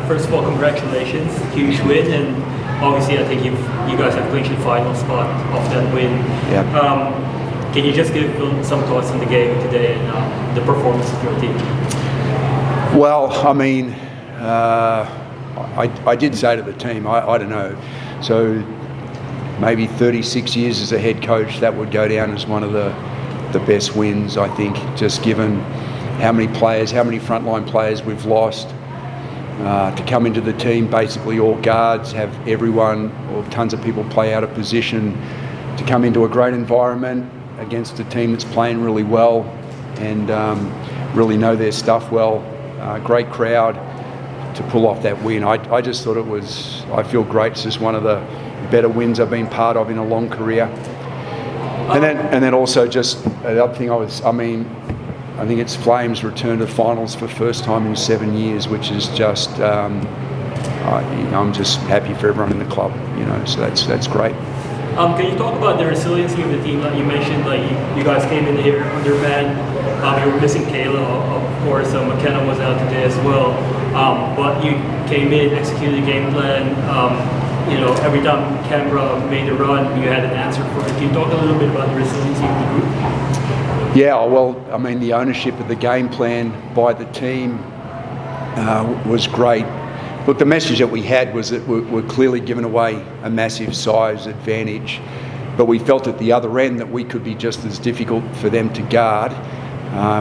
first of all, congratulations, huge win, and obviously I think you guys have clinched the final spot of that win. Yeah. Can you just give some thoughts on the game today and the performance of your team? Well, I mean, I did say to the team, I don't know, so maybe 36 years as a head coach, that would go down as one of the best wins, I think, just given how many frontline players we've lost. To come into the team, basically all guards, have everyone or tons of people play out of position, to come into a great environment against a team that's playing really well and really know their stuff well. Great crowd to pull off that win. I just thought I feel great. It's just one of the better wins I've been part of in a long career. And then also just the other thing I think it's Flames' return to the finals for the first time in 7 years, which is just, I'm just happy for everyone in the club, so that's great. Can you talk about the resiliency of the team? Like you mentioned, you guys came in here undermanned. You were missing Kayla, of course. McKenna was out today as well. But you came in, executed the game plan. Every time Canberra made a run, you had an answer for it. Can you talk a little bit about the resiliency of the group? Yeah, well, the ownership of the game plan by the team was great. Look, the message that we had was that we're clearly giving away a massive size advantage, but we felt at the other end that we could be just as difficult for them to guard.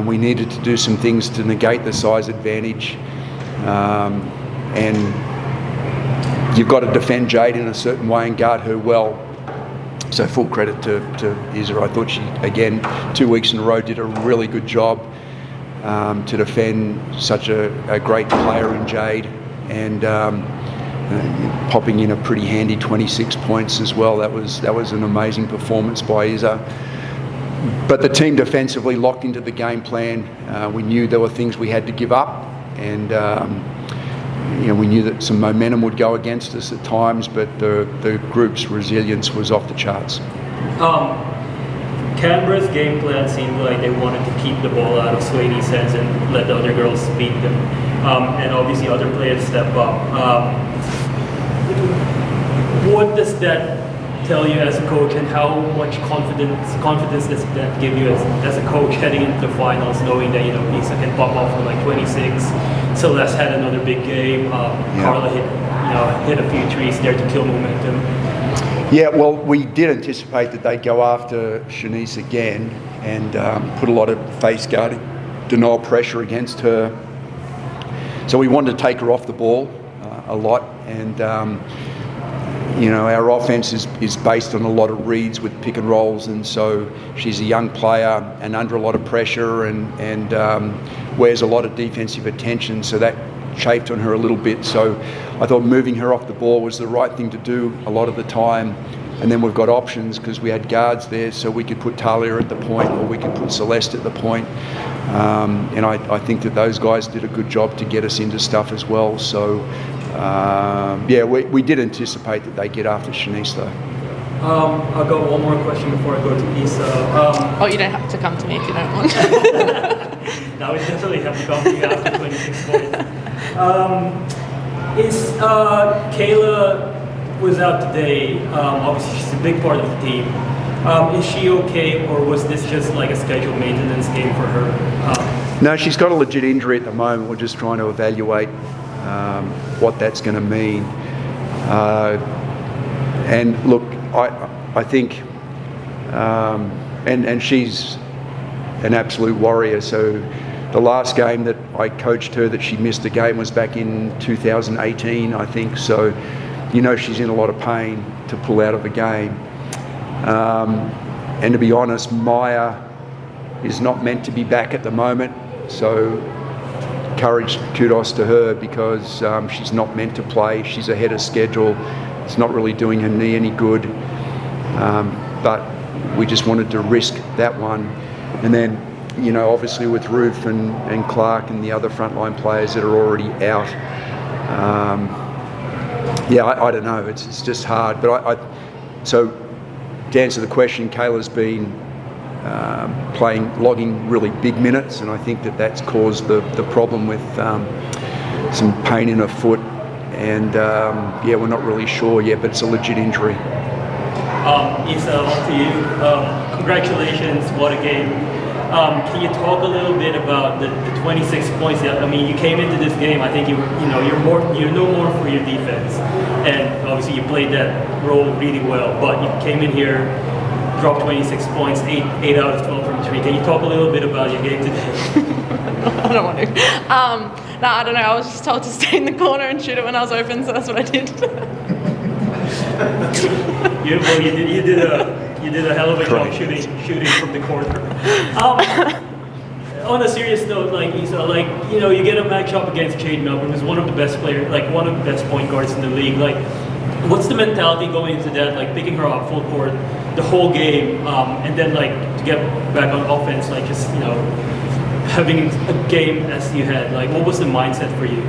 We needed to do some things to negate the size advantage, and you've got to defend Jade in a certain way and guard her well. So full credit to Isa. I thought she, again, 2 weeks in a row, did a really good job to defend such a great player in Jade, and popping in a pretty handy 26 points as well. That was an amazing performance by Isa. But the team defensively locked into the game plan. We knew there were things we had to give up, and we knew that some momentum would go against us at times, but the group's resilience was off the charts. Canberra's game plan seemed like they wanted to keep the ball out of Swainey's hands and let the other girls beat them, and obviously other players step up. What does that tell you as a coach, and how much confidence does that give you as a coach heading into the finals, knowing that Isa can pop off for 26, Celeste had another big game, Carla hit a few trees there to kill momentum? Yeah, well, we did anticipate that they'd go after Shanice again and put a lot of face guarding, denial pressure against her. So we wanted to take her off the ball a lot, and our offense is based on a lot of reads with pick and rolls, and so she's a young player and under a lot of pressure and wears a lot of defensive attention, so that chafed on her a little bit. So I thought moving her off the ball was the right thing to do a lot of the time. And then we've got options because we had guards there, so we could put Talia at the point or we could put Celeste at the point. And I think that those guys did a good job to get us into stuff as well. So we did anticipate that they get after Shanice though. I've got one more question before I go to Isa. You don't have to come to me if you don't want. No, we definitely have to come to you after 26 points. Kayla was out today. Obviously, she's a big part of the team. Is she okay, or was this just like a scheduled maintenance game for her? No, she's got a legit injury at the moment. We're just trying to evaluate what that's going to mean. And look, I think, and she's an absolute warrior. So the last game that I coached her that she missed a game was back in 2018, I think. So, she's in a lot of pain to pull out of the game. And to be honest, Maya is not meant to be back at the moment. So kudos to her because she's not meant to play. She's ahead of schedule. It's not really doing her knee any good. But we just wanted to risk that one. And then, obviously with Ruth and Clark and the other frontline players that are already out, I don't know. It's just hard. But so to answer the question, Kayla's been logging really big minutes, and I think that's caused the problem with some pain in her foot and we're not really sure yet, but it's a legit injury. Isa, on to you. Congratulations, what a game. Can you talk a little bit about the 26 points? I mean, you came into this game. I think you're no more for your defense, and obviously you played that role really well. But you came in here, dropped 26 points, 8 out of 12 from 3. Can you talk a little bit about your game today? I don't want to. No, I don't know. I was just told to stay in the corner and shoot it when I was open, so that's what I did. You did a hell of a job shooting from the corner. On a serious note, Isa, you get a matchup against Jade Melbourne, who's one of the best players, one of the best point guards in the league. What's the mentality going into that? Picking her up full court the whole game, and then to get back on offense, having a game as you had. What was the mindset for you?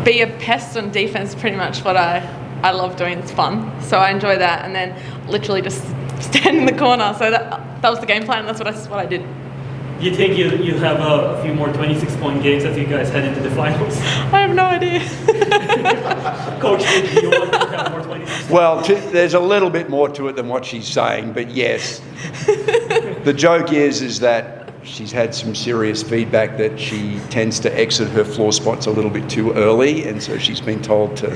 Be a pest on defense, pretty much what I love doing. It's fun, so I enjoy that, and then literally just stand in the corner. So that was the game plan, and that's what I did. Do you think you have a few more 26-point games as you guys head into the finals? I have no idea. Coach, do you want to have more 26? Well, there's a little bit more to it than what she's saying, but yes. The joke is that she's had some serious feedback that she tends to exit her floor spots a little bit too early, and so she's been told to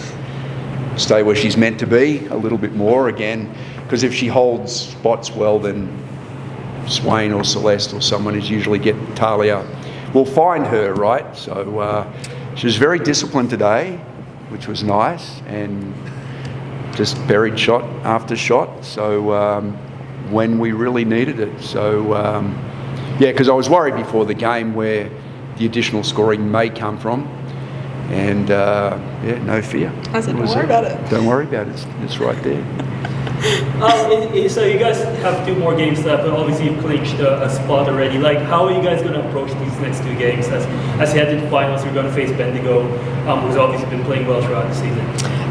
stay where she's meant to be a little bit more again, because if she holds spots well, then Swain or Celeste or someone is usually getting Talia will find her, right? So she was very disciplined today, which was nice, and just buried shot after shot. So when we really needed it. So because I was worried before the game where the additional scoring may come from, and no fear. I said, don't worry about it. Don't worry about it. It's right there. So you guys have 2 more games left, but obviously you've clinched a spot already. How are you guys going to approach these next 2 games? As you head to the finals, you're going to face Bendigo, who's obviously been playing well throughout the season.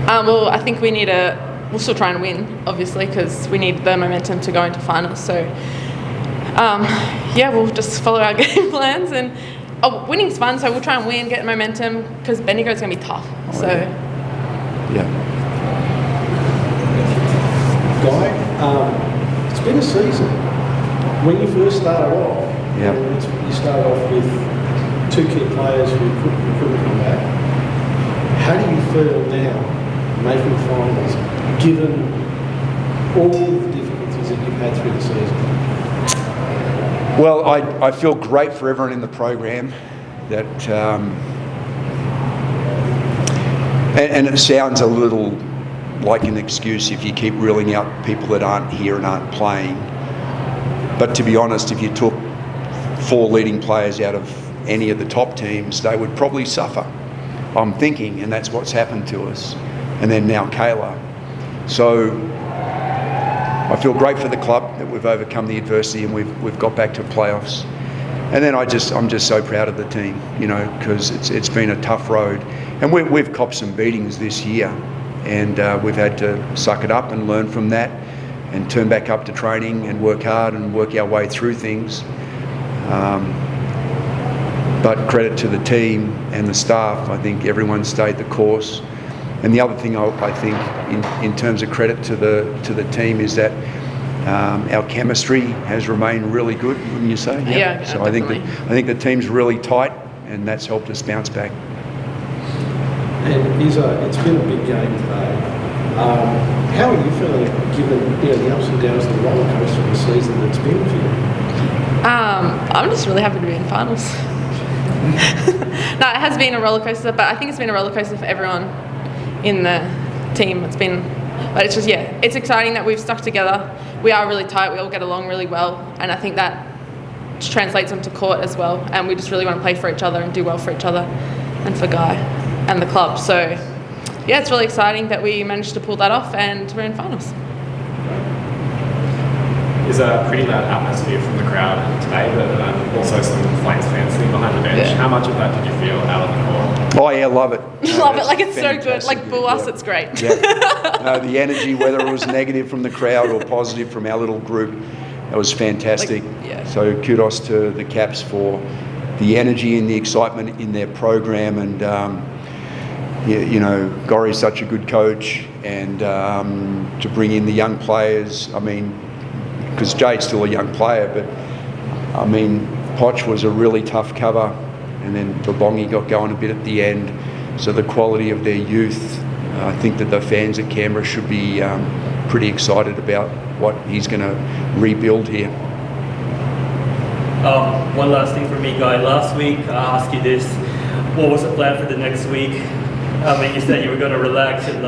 Well, I think we'll still try and win, obviously, because we need the momentum to go into finals. So, we'll just follow our game plans, and winning's fun, so we'll try and win, get momentum, because Bendigo's going to be tough. Guy, it's been a season. When you first started off, you started off with 2 key players who couldn't come back. How do you feel now, making finals, given all the difficulties that you've had through the season? Well, I feel great for everyone in the program that, and it sounds a little like an excuse if you keep ruling out people that aren't here and aren't playing. But to be honest, if you took 4 leading players out of any of the top teams, they would probably suffer, I'm thinking, and that's what's happened to us. And then now Kayla. So I feel great for the club that we've overcome the adversity and we've got back to playoffs. And then I'm just so proud of the team, because it's been a tough road. And we've copped some beatings this year. And we've had to suck it up and learn from that and turn back up to training and work hard and work our way through things. But credit to the team and the staff. I think everyone stayed the course. And the other thing I think in terms of credit to the team is that our chemistry has remained really good, wouldn't you say? Yeah, so definitely. I think the team's really tight, and that's helped us bounce back. And Isa, it's been a big game today. How are you feeling given the ups and downs of the roller coaster of the season that's been for you? I'm just really happy to be in finals. No, it has been a roller coaster, but I think it's been a roller coaster for everyone in the team. But it's just, it's exciting that we've stuck together. We are really tight. We all get along really well, and I think that translates onto court as well. And we just really want to play for each other and do well for each other and for Guy and the club. So it's really exciting that we managed to pull that off and we're in finals. There's a pretty loud atmosphere from the crowd today, but also some Flames fans sitting behind the bench. Yeah. How much of that did you feel out on the court? Oh yeah, love it. Love it, it's so good. Fantastic. Boo us, it's great. Yeah. No, the energy, whether it was negative from the crowd or positive from our little group, that was fantastic. So kudos to the Caps for the energy and the excitement in their program, and you know, Gorry's such a good coach, and to bring in the young players, I mean, because Jade's still a young player, but I mean, Poch was a really tough cover, and then Babongi got going a bit at the end. So the quality of their youth, I think that the fans at Canberra should be pretty excited about what he's going to rebuild here. One last thing for me, Guy. Last week I asked you this: what was the plan for the next week? I mean, you said you were going to relax and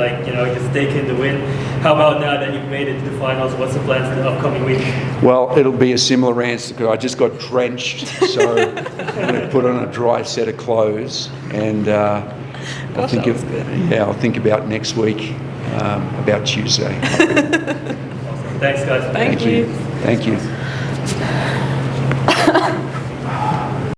just take in the win. How about now that you've made it to the finals? What's the plan for the upcoming week? Well, it'll be a similar answer because I just got drenched, so I'm going to put on a dry set of clothes, and I'll think about next week, about Tuesday. Awesome. Thanks, guys. Thank you. Thank you.